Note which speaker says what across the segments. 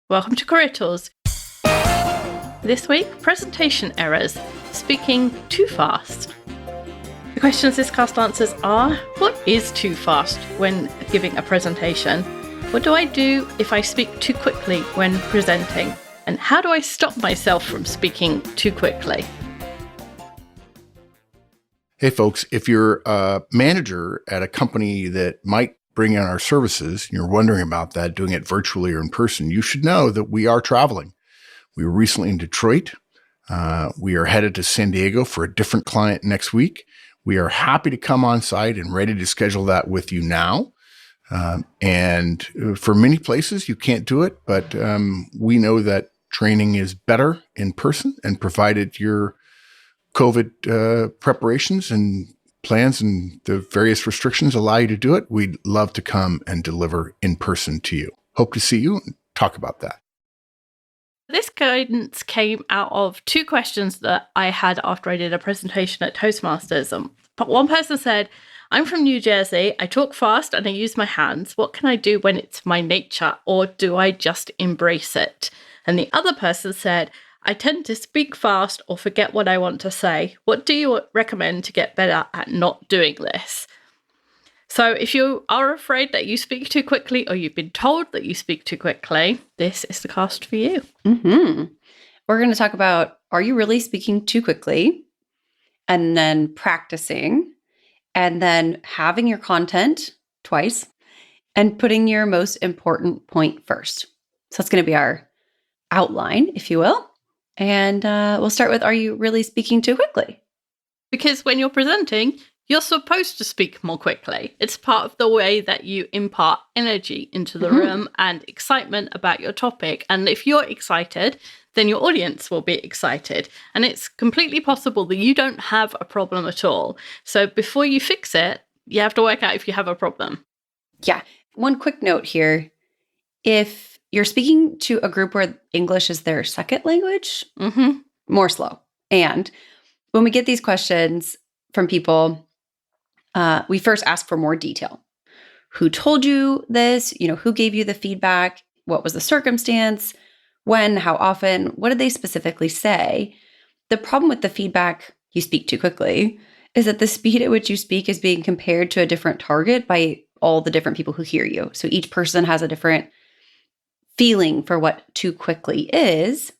Speaker 1: Welcome to Career Tools. This week, presentation errors, speaking too fast. The questions this cast answers are, what is too fast when giving a presentation? What do I do if I speak too quickly when presenting? And how do I stop myself from speaking too quickly?
Speaker 2: Hey folks, if you're a manager at a company that might bring in our services, and you're wondering about that, doing it virtually or in person, you should know that we are traveling. We were recently in Detroit. We are headed to San Diego for a different client next week. We are happy to come on site and ready to schedule that with you now. And for many places, you can't do it, but we know that training is better in person, and provided your COVID preparations and plans and the various restrictions allow you to do it, we'd love to come and deliver in person to you. Hope to see you and talk about that.
Speaker 1: This guidance came out of two questions that I had after I did a presentation at Toastmasters. One person said, I'm from New Jersey, I talk fast and I use my hands. What can I do when it's my nature, or do I just embrace it? And the other person said, I tend to speak fast or forget what I want to say. What do you recommend to get better at not doing this? So if you are afraid that you speak too quickly, or you've been told that you speak too quickly, this is the cast for you.
Speaker 3: We're going to talk about, are you really speaking too quickly? And then practicing, and then having your content twice, and putting your most important point first. So that's going to be our outline, if you will. And we'll start with, are you really speaking too quickly?
Speaker 1: Because when you're presenting, you're supposed to speak more quickly. It's part of the way that you impart energy into the room and excitement about your topic. And if you're excited, then your audience will be excited. And it's completely possible that you don't have a problem at all. So before you fix it, you have to work out if you have a problem.
Speaker 3: Yeah. One quick note here. If you're speaking to a group where English is their second language, more slow. And when we get these questions from people, we first ask for more detail. Who told you this? Who gave you the feedback? What was the circumstance? When? How often? What did they specifically say? The problem with the feedback, you speak too quickly, is that the speed at which you speak is being compared to a different target by all the different people who hear you. So each person has a different feeling for what too quickly is.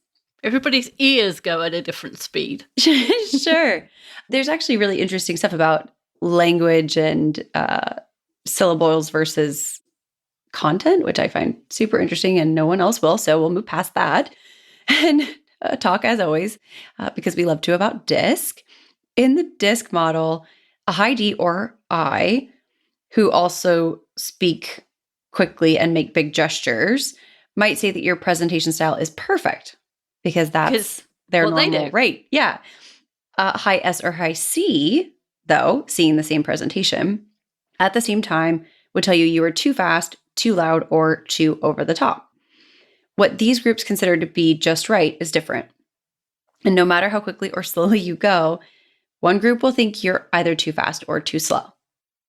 Speaker 1: Everybody's ears go at a different speed.
Speaker 3: Sure. There's actually really interesting stuff about language and syllables versus content, which I find super interesting, and no one else will. So we'll move past that and talk, as always, because we love to, about DISC. In the DISC model, a high D or I, who also speak quickly and make big gestures, might say that your presentation style is perfect because that's their normal rate. Yeah. High S or high C, though, seeing the same presentation at the same time, would tell you are too fast, too loud, or too over the top. What these groups consider to be just right is different. And no matter how quickly or slowly you go, one group will think you're either too fast or too slow.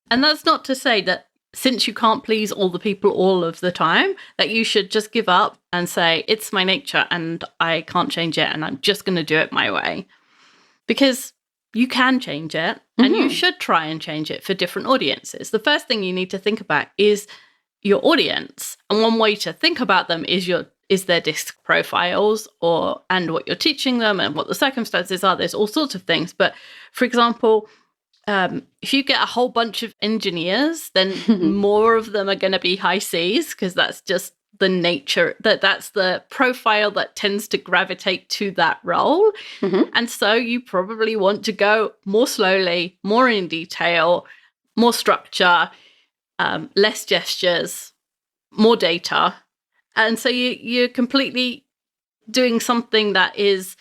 Speaker 1: And that's not to say that since you can't please all the people all of the time, that you should just give up and say, it's my nature and I can't change it and I'm just going to do it my way. Because you can change it and you should try and change it for different audiences. The first thing you need to think about is your audience. And one way to think about them is their DISC profiles and what you're teaching them and what the circumstances are. There's all sorts of things. But for example, if you get a whole bunch of engineers, then more of them are going to be high Cs, because that's just the nature, that's the profile that tends to gravitate to that role. And so you probably want to go more slowly, more in detail, more structure, less gestures, more data. And so you're completely doing something that is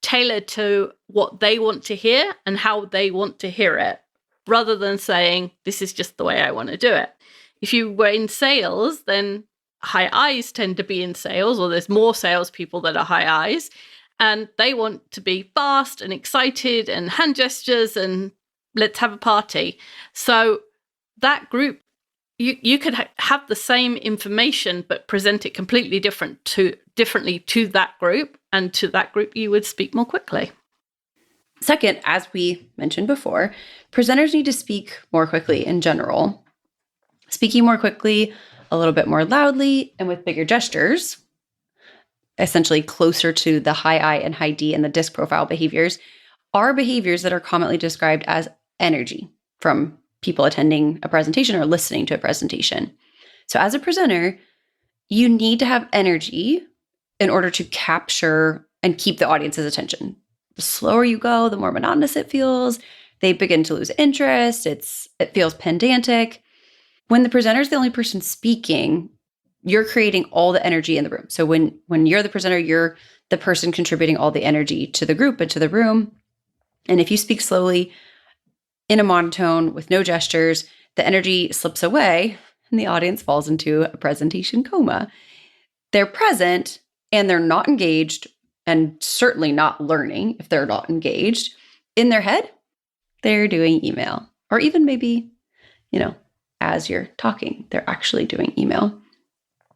Speaker 1: tailored to what they want to hear and how they want to hear it, rather than saying, this is just the way I want to do it. If you were in sales, then high I's tend to be in sales, or there's more salespeople that are high I's, and they want to be fast and excited and hand gestures and let's have a party. So that group you could have the same information but present it completely differently to that group, and to that group you would speak more quickly.
Speaker 3: Second, as we mentioned before, presenters need to speak more quickly in general. Speaking more quickly, a little bit more loudly, and with bigger gestures, essentially closer to the high I and high D and the disc profile behaviors, are behaviors that are commonly described as energy from people attending a presentation or listening to a presentation. So as a presenter, you need to have energy in order to capture and keep the audience's attention. The slower you go, the more monotonous it feels. They begin to lose interest. It feels pedantic. When the presenter is the only person speaking, you're creating all the energy in the room. So when you're the presenter, you're the person contributing all the energy to the group and to the room. And if you speak slowly in a monotone with no gestures, the energy slips away and the audience falls into a presentation coma. They're present and they're not engaged, and certainly not learning if they're not engaged. In their head, they're doing email, or even maybe, as you're talking, they're actually doing email.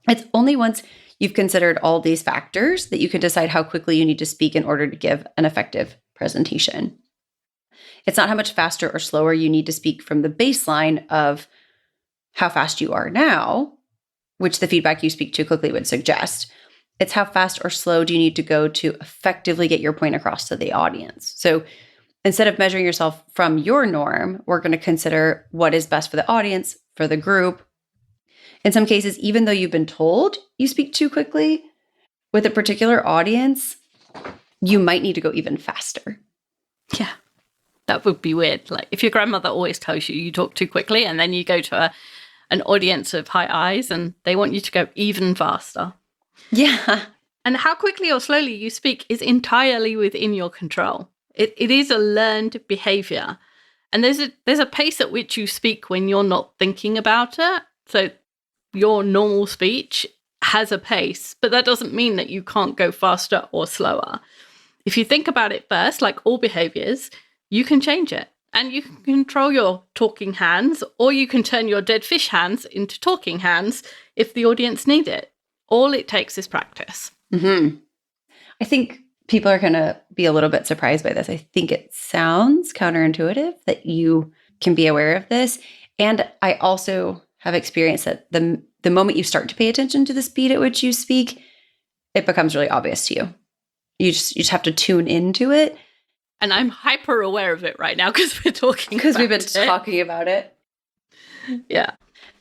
Speaker 3: It's only once you've considered all these factors that you can decide how quickly you need to speak in order to give an effective presentation. It's not how much faster or slower you need to speak from the baseline of how fast you are now, which the feedback you speak too quickly would suggest. It's how fast or slow do you need to go to effectively get your point across to the audience. So instead of measuring yourself from your norm, we're going to consider what is best for the audience, for the group. In some cases, even though you've been told you speak too quickly, with a particular audience, you might need to go even faster.
Speaker 1: Yeah, that would be weird. Like if your grandmother always tells you talk too quickly, and then you go to an audience of high I's and they want you to go even faster.
Speaker 3: Yeah.
Speaker 1: And how quickly or slowly you speak is entirely within your control. It is a learned behavior. And there's a pace at which you speak when you're not thinking about it. So your normal speech has a pace, but that doesn't mean that you can't go faster or slower. If you think about it first, like all behaviors, you can change it. And you can control your talking hands, or you can turn your dead fish hands into talking hands if the audience need it. All it takes is practice.
Speaker 3: Mm-hmm. I think people are going to be a little bit surprised by this. I think it sounds counterintuitive that you can be aware of this. And I also have experienced that the moment you start to pay attention to the speed at which you speak, it becomes really obvious to you. You just have to tune into it.
Speaker 1: And I'm hyper aware of it right now because we're talking
Speaker 3: Because we've been
Speaker 1: about it.
Speaker 3: talking about it.
Speaker 1: Yeah.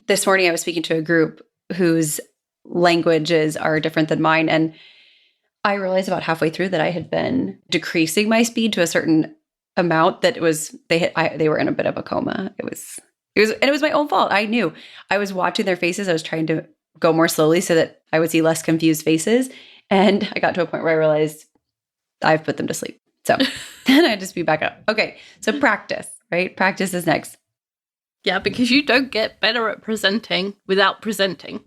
Speaker 3: This morning I was speaking to a group whose languages are different than mine. And I realized about halfway through that I had been decreasing my speed to a certain amount that they were in a bit of a coma. It was my own fault. I knew. I was watching their faces. I was trying to go more slowly so that I would see less confused faces. And I got to a point where I realized I've put them to sleep. So then I had to speed back up. Okay. So practice, right? Practice is next.
Speaker 1: Yeah, because you don't get better at presenting without presenting.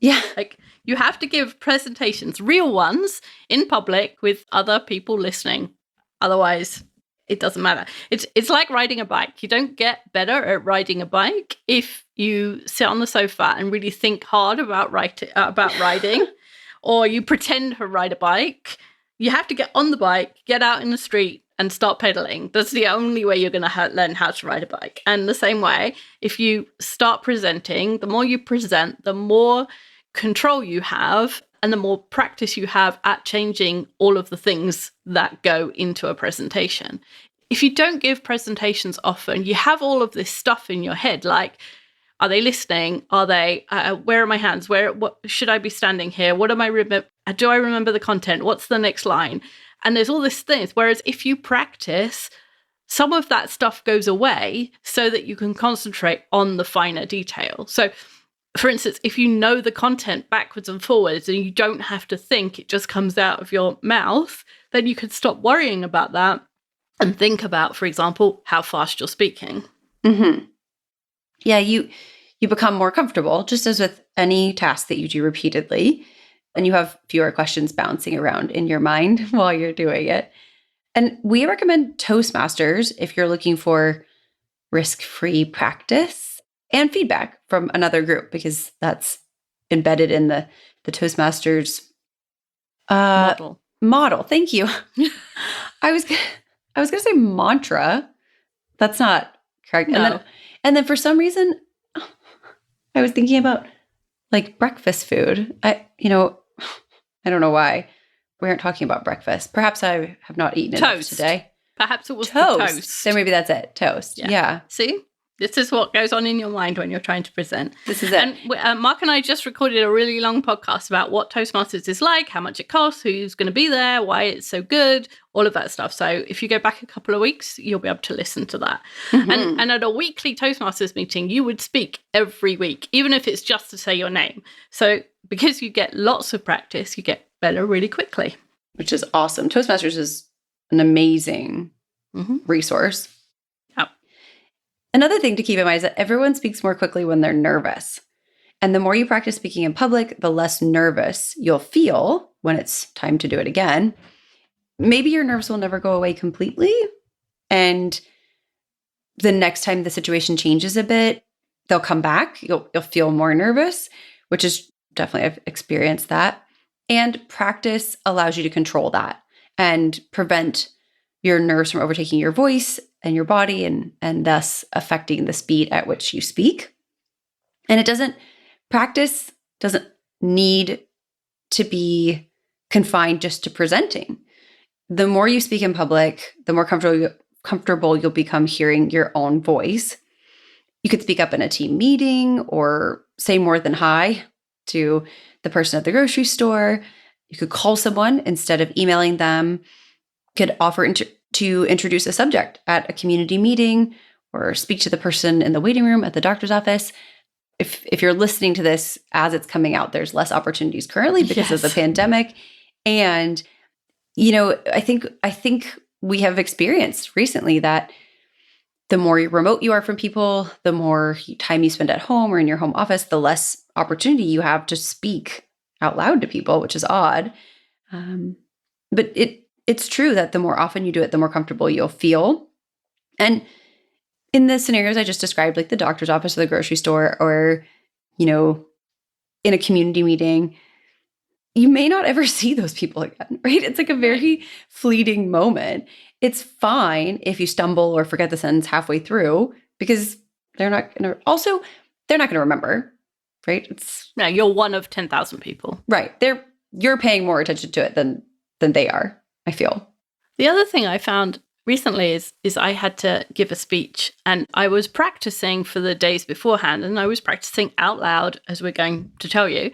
Speaker 3: Yeah.
Speaker 1: Like you have to give presentations, real ones, in public with other people listening. Otherwise, it doesn't matter. It's like riding a bike. You don't get better at riding a bike if you sit on the sofa and really think hard about riding, or you pretend to ride a bike. You have to get on the bike, get out in the street, and start pedaling. That's the only way you're going to learn how to ride a bike. And the same way, if you start presenting, the more you present, the more control you have and the more practice you have at changing all of the things that go into a presentation. If you don't give presentations often, you have all of this stuff in your head, like, are they listening? Are they, where are my hands? What should I be standing here? What am I do I remember the content? What's the next line? And there's all these things. Whereas if you practice, some of that stuff goes away so that you can concentrate on the finer detail. So for instance, if you know the content backwards and forwards and you don't have to think, it just comes out of your mouth, then you could stop worrying about that and think about, for example, how fast you're speaking.
Speaker 3: Mm-hmm. Yeah, you become more comfortable, just as with any task that you do repeatedly, and you have fewer questions bouncing around in your mind while you're doing it. And we recommend Toastmasters if you're looking for risk-free practice. and feedback from another group, because that's embedded in the Toastmasters model. Thank you. I was going to say mantra. That's not correct.
Speaker 1: No.
Speaker 3: And then for some reason, I was thinking about like breakfast food. I don't know why we aren't talking about breakfast. Perhaps I have not eaten enough
Speaker 1: Toast.
Speaker 3: today.
Speaker 1: Perhaps it was
Speaker 3: Toast.
Speaker 1: the toast.
Speaker 3: So maybe that's it. Toast. Yeah.
Speaker 1: See? This is what goes on in your mind when you're trying to present.
Speaker 3: This is it.
Speaker 1: And Mark and I just recorded a really long podcast about what Toastmasters is like, how much it costs, who's going to be there, why it's so good, all of that stuff. So if you go back a couple of weeks, you'll be able to listen to that.
Speaker 3: Mm-hmm.
Speaker 1: And at a weekly Toastmasters meeting, you would speak every week, even if it's just to say your name. So because you get lots of practice, you get better really quickly.
Speaker 3: Which is awesome. Toastmasters is an amazing resource.
Speaker 1: Yep.
Speaker 3: Another thing to keep in mind is that everyone speaks more quickly when they're nervous. And the more you practice speaking in public, the less nervous you'll feel when it's time to do it again. Maybe your nerves will never go away completely. And the next time the situation changes a bit, they'll come back. You'll feel more nervous, which is definitely, I've experienced that. And practice allows you to control that and prevent your nerves from overtaking your voice and your body and thus affecting the speed at which you speak. And practice doesn't need to be confined just to presenting. The more you speak in public, the more comfortable you'll become hearing your own voice. You could speak up in a team meeting or say more than hi to the person at the grocery store. You could call someone instead of emailing them. You could offer to introduce a subject at a community meeting or speak to the person in the waiting room at the doctor's office. If you're listening to this as it's coming out, there's less opportunities currently because of the pandemic. And, I think we have experienced recently that the more remote you are from people, the more time you spend at home or in your home office, the less opportunity you have to speak out loud to people, which is odd. But it's true that the more often you do it, the more comfortable you'll feel. And in the scenarios I just described, like the doctor's office or the grocery store or, in a community meeting, you may not ever see those people again, right? It's like a very fleeting moment. It's fine if you stumble or forget the sentence halfway through because they're not going to remember, right?
Speaker 1: No, you're one of 10,000 people.
Speaker 3: Right. You're paying more attention to it than they are, I feel.
Speaker 1: The other thing I found recently is I had to give a speech and I was practicing for the days beforehand and I was practicing out loud as we're going to tell you.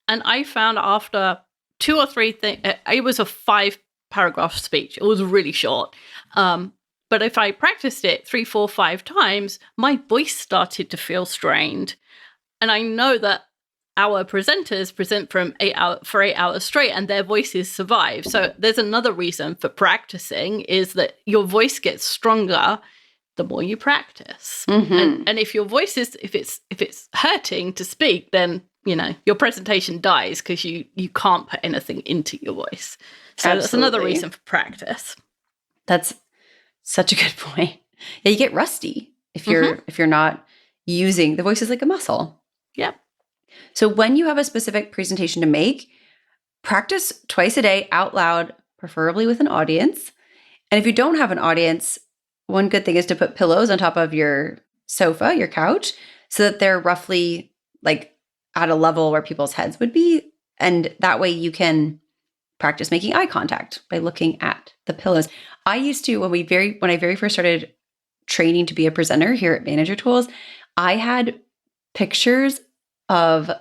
Speaker 1: And I found after 2 or 3 things, it was a 5-paragraph speech. It was really short. But if I practiced it 3, 4, 5 times, my voice started to feel strained. And I know that our presenters present for 8 hours straight and their voices survive. So there's another reason for practicing is that your voice gets stronger the more you practice.
Speaker 3: Mm-hmm.
Speaker 1: And if your voice is, if it's hurting to speak, then, your presentation dies because you can't put anything into your voice. So That's another reason for practice.
Speaker 3: That's such a good point. Yeah, you get rusty if you're not using the voice is like a muscle.
Speaker 1: Yep.
Speaker 3: So when you have a specific presentation to make, practice twice a day out loud, preferably with an audience. And if you don't have an audience, one good thing is to put pillows on top of your sofa, your couch, so that they're roughly like at a level where people's heads would be. And that way you can practice making eye contact by looking at the pillows. I used to, when I very first started training to be a presenter here at Manager Tools, I had pictures of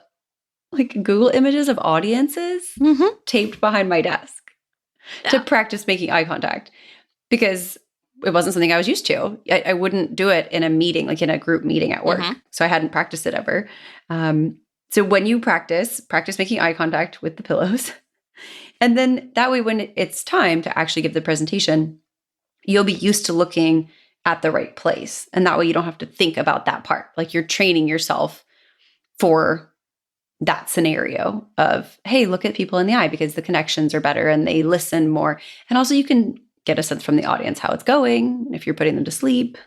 Speaker 3: like Google images of audiences taped behind my desk to practice making eye contact because it wasn't something I was used to. I wouldn't do it in a meeting, like in a group meeting at work. So I hadn't practiced it ever. So when you practice making eye contact with the pillows. And then that way, when it's time to actually give the presentation, you'll be used to looking at the right place. And that way you don't have to think about that part. Like you're training yourself for that scenario of, hey, look at people in the eye because the connections are better and they listen more. And also you can get a sense from the audience how it's going, if you're putting them to sleep,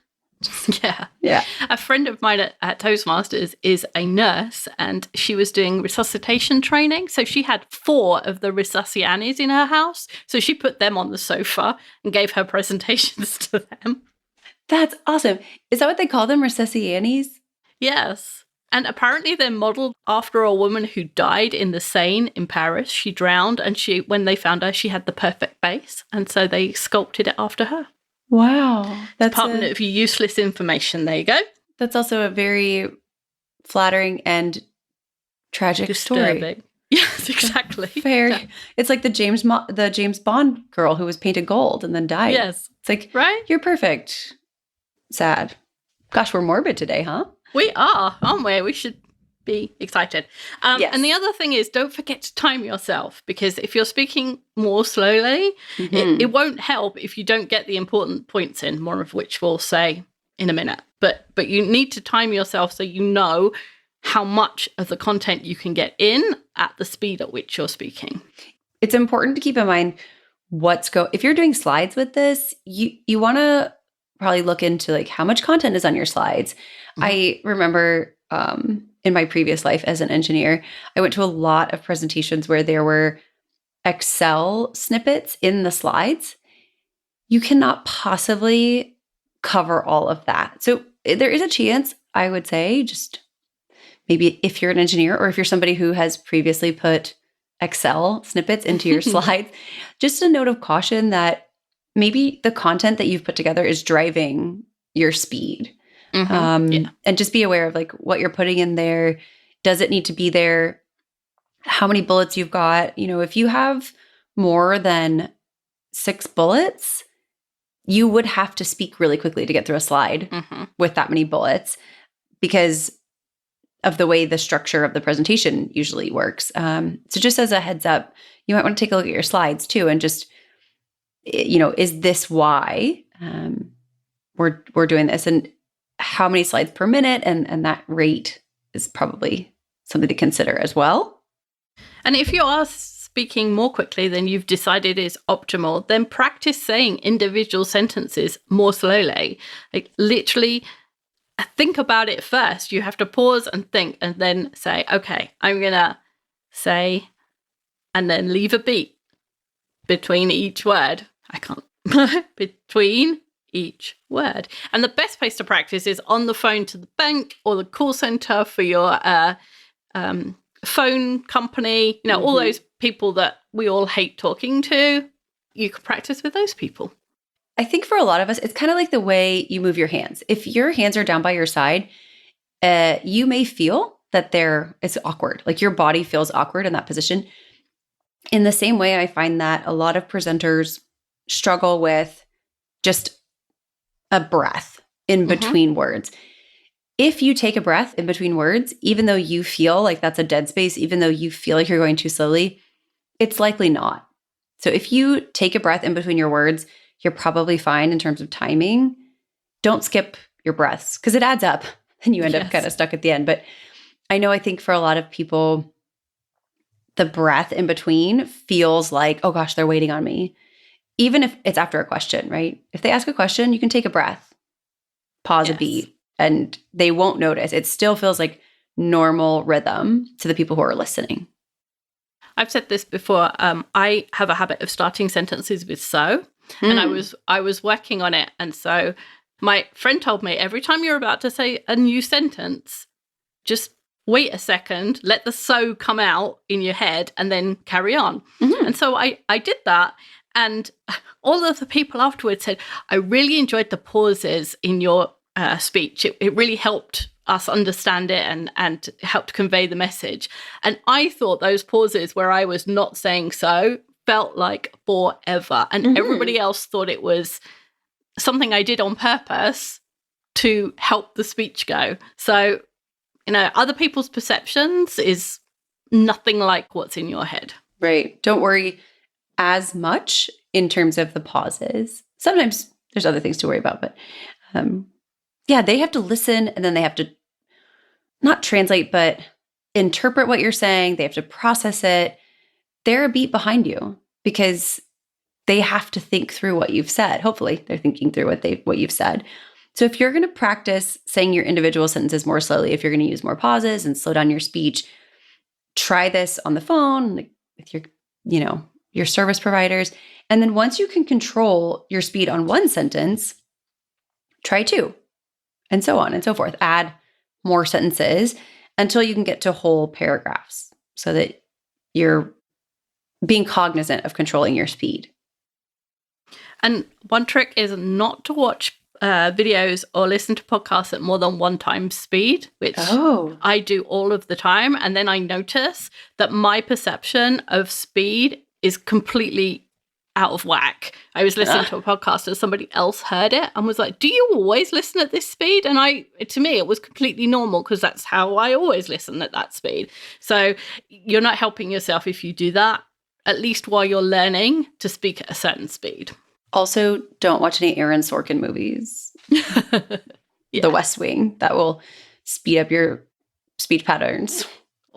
Speaker 1: Yeah.
Speaker 3: Yeah.
Speaker 1: A friend of mine at Toastmasters is a nurse, and she was doing resuscitation training. So she had 4 of the resuscianis in her house. So she put them on the sofa and gave her presentations to them.
Speaker 3: That's awesome. Is that what they call them? Resuscianis?
Speaker 1: Yes. And apparently they're modeled after a woman who died in the Seine in Paris. She drowned, and when they found her, she had the perfect face. And so they sculpted it after her.
Speaker 3: Wow.
Speaker 1: Department of Useless Information. There you go.
Speaker 3: That's also a very flattering and tragic story.
Speaker 1: Disturbing. Yes, exactly.
Speaker 3: Fair.
Speaker 1: Yeah.
Speaker 3: It's like the James Bond girl who was painted gold and then died.
Speaker 1: Yes.
Speaker 3: It's like,
Speaker 1: Right?
Speaker 3: you're perfect. Sad. Gosh, we're morbid today, huh?
Speaker 1: We are, aren't we? We should be excited.
Speaker 3: Yes.
Speaker 1: And the other thing is, don't forget to time yourself, because if you're speaking more slowly, it won't help if you don't get the important points in, more of which we'll say in a minute. But you need to time yourself so you know how much of the content you can get in at the speed at which you're speaking.
Speaker 3: It's important to keep in mind if you're doing slides with this, you want to probably look into like how much content is on your slides. I remember in my previous life as an engineer, I went to a lot of presentations where there were Excel snippets in the slides. You cannot possibly cover all of that. So there is a chance, I would say, just maybe if you're an engineer or if you're somebody who has previously put Excel snippets into your slides, just a note of caution that maybe the content that you've put together is driving your speed. And just be aware of like what you're putting in there. Does it need to be there? How many bullets you've got? You know, if you have more than 6 bullets, you would have to speak really quickly to get through a slide with that many bullets because of the way the structure of the presentation usually works. So just as a heads up, you might want to take a look at your slides too and just, you know, is this why we're doing this? And how many slides per minute, and that rate is probably something to consider as well.
Speaker 1: And if you are speaking more quickly than you've decided is optimal, then practice saying individual sentences more slowly. Like literally think about it first. You have to pause and think and then say, okay, I'm going to say, and then leave a beat between each word. I can't. Between each word. And the best place to practice is on the phone to the bank or the call center for your phone company. You know, all those people that we all hate talking to. You can practice with those people.
Speaker 3: I think for a lot of us, it's kind of like the way you move your hands. If your hands are down by your side, you may feel that it's awkward. Like your body feels awkward in that position. In the same way, I find that a lot of presenters struggle with just a breath in between words. If you take a breath in between words, even though you feel like that's a dead space, even though you feel like you're going too slowly, it's likely not. So if you take a breath in between your words, you're probably fine in terms of timing. Don't skip your breaths because it adds up and you end up kind of stuck at the end. But I think for a lot of people, the breath in between feels like, oh gosh, they're waiting on me. Even if it's after a question, right? If they ask a question, you can take a breath, pause a beat, and they won't notice. It still feels like normal rhythm to the people who are listening.
Speaker 1: I've said this before. I have a habit of starting sentences with so, and I was working on it. And so my friend told me every time you're about to say a new sentence, just wait a second, let the so come out in your head, and then carry on. And so I did that. And all of the people afterwards said, I really enjoyed the pauses in your speech. It really helped us understand it and helped convey the message. And I thought those pauses where I was not saying so felt like forever. And everybody else thought it was something I did on purpose to help the speech go. So, you know, other people's perceptions is nothing like what's in your head.
Speaker 3: Right. Don't worry as much in terms of the pauses. Sometimes there's other things to worry about, but they have to listen and then they have to not translate, but interpret what you're saying. They have to process it. They're a beat behind you because they have to think through what you've said. Hopefully they're thinking through what you've said. So if you're going to practice saying your individual sentences more slowly, if you're going to use more pauses and slow down your speech, try this on the phone like with your, your service providers. And then once you can control your speed on one sentence, try two, and so on and so forth. Add more sentences until you can get to whole paragraphs so that you're being cognizant of controlling your speed.
Speaker 1: And one trick is not to watch videos or listen to podcasts at more than 1 time speed, which I do all of the time. And then I notice that my perception of speed is completely out of whack. I was listening to a podcast and somebody else heard it and was like, do you always listen at this speed? And to me, it was completely normal because that's how I always listen at that speed. So you're not helping yourself if you do that, at least while you're learning to speak at a certain speed.
Speaker 3: Also, don't watch any Aaron Sorkin movies. The West Wing. That will speed up your speech patterns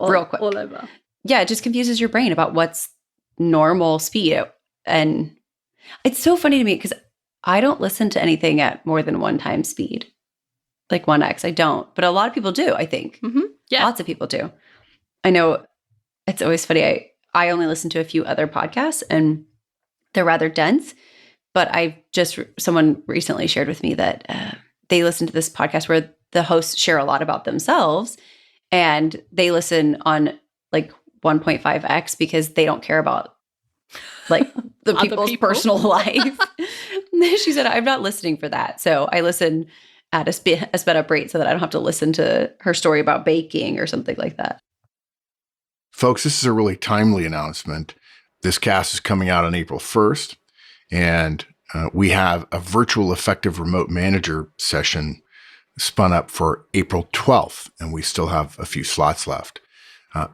Speaker 3: real quick.
Speaker 1: All over.
Speaker 3: Yeah, it just confuses your brain about what's normal speed. And it's so funny to me because I don't listen to anything at more than 1 time speed, like 1x. I don't. But a lot of people do, I think.
Speaker 1: Mm-hmm. Yeah.
Speaker 3: Lots of people do. I know it's always funny. I only listen to a few other podcasts and they're rather dense. But someone recently shared with me that they listen to this podcast where the hosts share a lot about themselves and they listen on like 1.5x because they don't care about like the people's personal life. She said, I'm not listening for that. So I listen at a sped up rate so that I don't have to listen to her story about baking or something like that.
Speaker 2: Folks, this is a really timely announcement. This cast is coming out on April 1st. And we have a virtual effective remote manager session spun up for April 12th, and we still have a few slots left.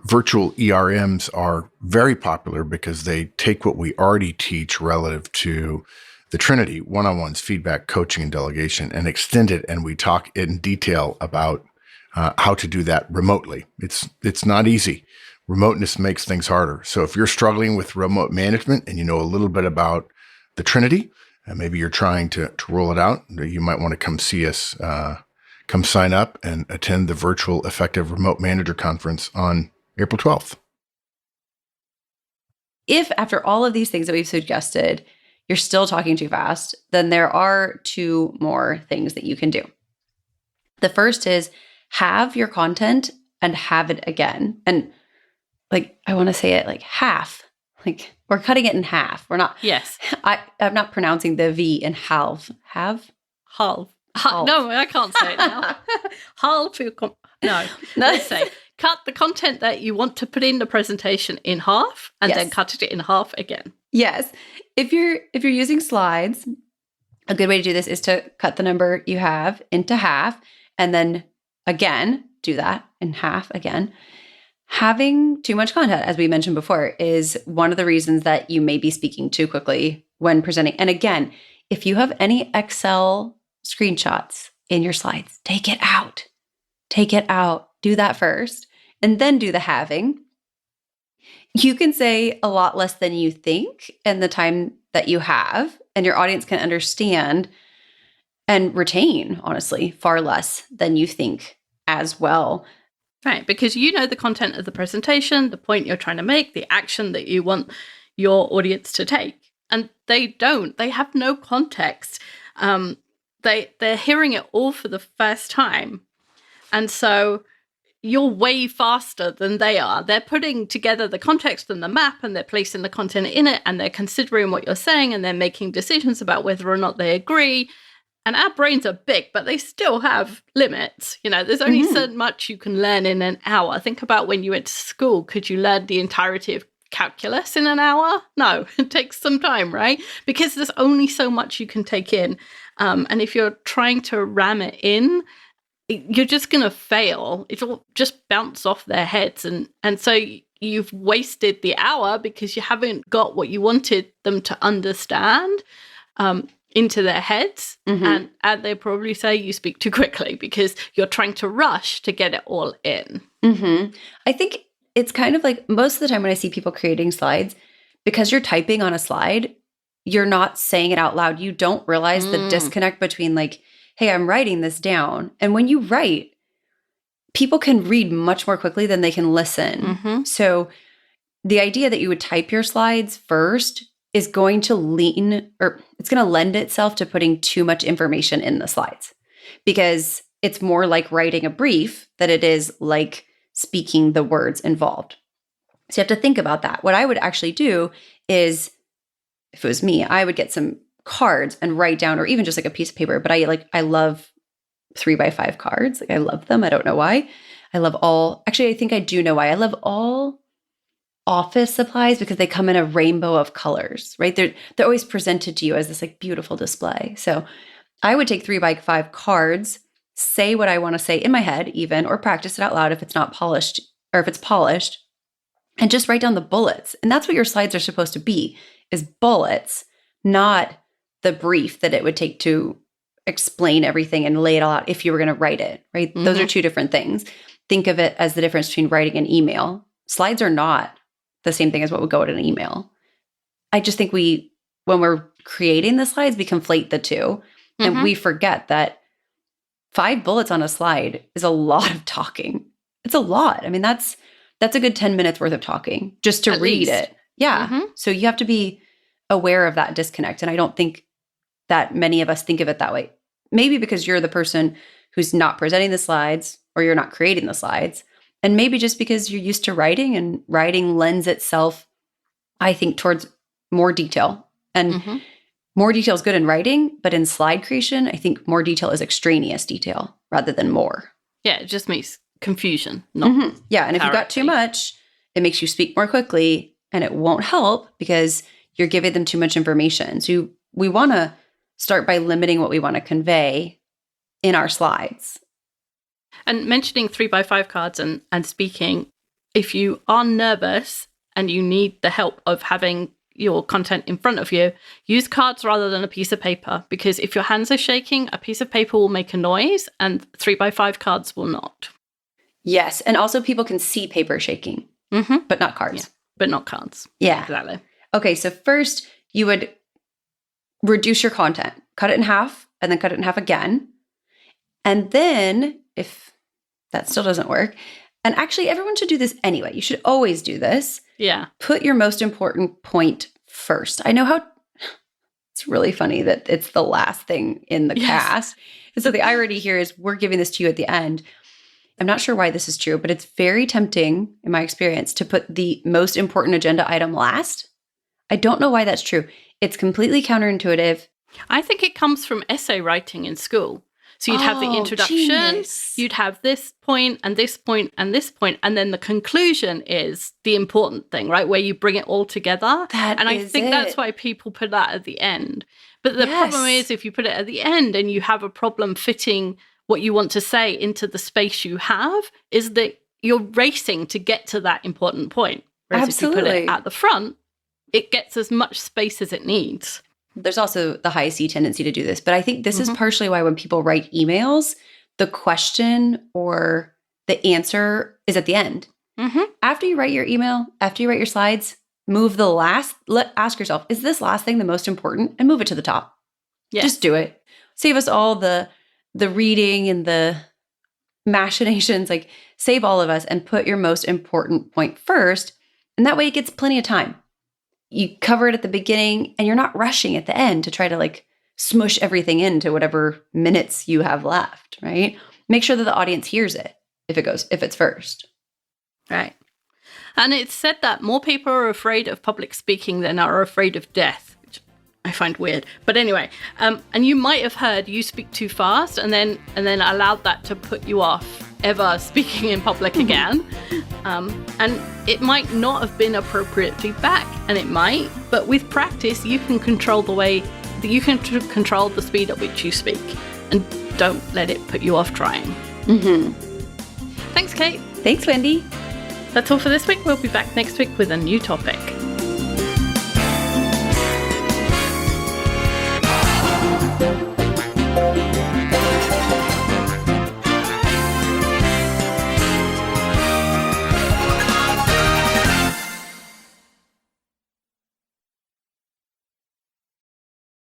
Speaker 2: Virtual ERMs are very popular because they take what we already teach relative to the Trinity, one-on-ones, feedback, coaching, and delegation, and extend it, and we talk in detail about how to do that remotely. It's not easy. Remoteness makes things harder. So if you're struggling with remote management and you know a little bit about the Trinity, and maybe you're trying to roll it out, you might want to come see us, come sign up and attend the virtual effective remote manager conference on April 12th.
Speaker 3: If after all of these things that we've suggested, you're still talking too fast, then there are 2 more things that you can do. The first is have your content and have it again. And like, I want to say it like half. Like we're cutting it in half. We're not.
Speaker 1: Yes.
Speaker 3: I'm not pronouncing the V in half. Half?
Speaker 1: Half. No, I can't say it now. Half. No. Let's say cut the content that you want to put in the presentation in half, and then cut it in half again.
Speaker 3: Yes. If you're using slides, a good way to do this is to cut the number you have into half, and then again do that in half again. Having too much content, as we mentioned before, is one of the reasons that you may be speaking too quickly when presenting. And again, if you have any Excel screenshots in your slides, take it out. Take it out. Do that first, and then do the having. You can say a lot less than you think in the time that you have, and your audience can understand and retain, honestly, far less than you think as well.
Speaker 1: Right, because you know the content of the presentation, the point you're trying to make, the action that you want your audience to take. And they don't. They have no context. They're hearing it all for the first time. And so you're way faster than they are. They're putting together the context and the map, and they're placing the content in it, and they're considering what you're saying, and they're making decisions about whether or not they agree. And our brains are big, but they still have limits. There's only so much you can learn in an hour. Think about when you went to school. Could you learn the entirety of calculus in an hour? No, it takes some time, right? Because there's only so much you can take in. And if you're trying to ram it in, you're just going to fail. It'll just bounce off their heads. And so you've wasted the hour because you haven't got what you wanted them to understand into their heads. And they probably say you speak too quickly because you're trying to rush to get it all in.
Speaker 3: I think it's kind of like most of the time when I see people creating slides, because you're typing on a slide, you're not saying it out loud. You don't realize the disconnect between like hey, I'm writing this down. And when you write, people can read much more quickly than they can listen.
Speaker 1: Mm-hmm.
Speaker 3: So the idea that you would type your slides first is going to it's going to lend itself to putting too much information in the slides, because it's more like writing a brief than it is like speaking the words involved. So you have to think about that. What I would actually do is, if it was me, I would get some cards and write down, or even just like a piece of paper. But I love 3x5 cards. Like, I love them. I don't know why. I think I do know why. I love all office supplies because they come in a rainbow of colors, right? They're always presented to you as this like beautiful display. So I would take 3x5 cards, say what I want to say in my head even, or practice it out loud if it's not polished, or if it's polished, and just write down the bullets. And that's what your slides are supposed to be, is bullets, not the brief that it would take to explain everything and lay it all out if you were going to write it, right? Mm-hmm. Those are two different things. Think of it as the difference between writing an email. Slides are not the same thing as what would go in an email. I just think when we're creating the slides, we conflate the two, and we forget that 5 bullets on a slide is a lot of talking. It's a lot. I mean, that's a good 10 minutes worth of talking just to read it. Yeah. Mm-hmm. So you have to be aware of that disconnect. And I don't think that many of us think of it that way. Maybe because you're the person who's not presenting the slides, or you're not creating the slides. And maybe just because you're used to writing, and writing lends itself, I think, towards more detail. And more detail is good in writing, but in slide creation, I think more detail is extraneous detail rather than more.
Speaker 1: Yeah, it just makes confusion, not
Speaker 3: Yeah, and if you got too much, it makes you speak more quickly, and it won't help because you're giving them too much information. So we want to start by limiting what we want to convey in our slides.
Speaker 1: And mentioning 3x5 cards and speaking, if you are nervous and you need the help of having your content in front of you, use cards rather than a piece of paper, because if your hands are shaking, a piece of paper will make a noise and 3x5 cards will not.
Speaker 3: Yes. And also people can see paper shaking, but not cards.
Speaker 1: Yeah, but not cards.
Speaker 3: Yeah.
Speaker 1: Exactly.
Speaker 3: Okay. So first you would reduce your content, cut it in half, and then cut it in half again. And then if that still doesn't work, and actually everyone should do this anyway. You should always do this.
Speaker 1: Yeah.
Speaker 3: Put your most important point first. I know how it's really funny that it's the last thing in the cast. And so the irony here is we're giving this to you at the end. I'm not sure why this is true, but it's very tempting in my experience to put the most important agenda item last. I don't know why that's true. It's completely counterintuitive.
Speaker 1: I think it comes from essay writing in school. So you'd have the introduction,
Speaker 3: genius.
Speaker 1: You'd have this point and this point and this point, and then the conclusion is the important thing, right? Where you bring it all together. I think that's why people put that at the end. But the problem is if you put it at the end and you have a problem fitting what you want to say into the space you have, is that you're racing to get to that important point. Whereas
Speaker 3: Absolutely.
Speaker 1: if you put it at the front, it gets as much space as it needs.
Speaker 3: There's also the high C tendency to do this, but I think this is partially why when people write emails, the question or the answer is at the end. After you write your email, after you write your slides, ask yourself, is this last thing the most important? And move it to the top.
Speaker 1: Yes.
Speaker 3: Just do it. Save us all the reading and the machinations, like save all of us and put your most important point first. And that way it gets plenty of time. You cover it at the beginning and you're not rushing at the end to try to like smush everything into whatever minutes you have left, right? Make sure that the audience hears it if it's first.
Speaker 1: Right. And it's said that more people are afraid of public speaking than are afraid of death, which I find weird. But anyway, and you might have heard you speak too fast and then allowed that to put you off ever speaking in public again. And it might not have been appropriate feedback, and it might, but with practice, you can control control the speed at which you speak, and don't let it put you off trying. Thanks, Kate.
Speaker 3: Thanks, Wendy.
Speaker 1: That's all for this week. We'll be back next week with a new topic.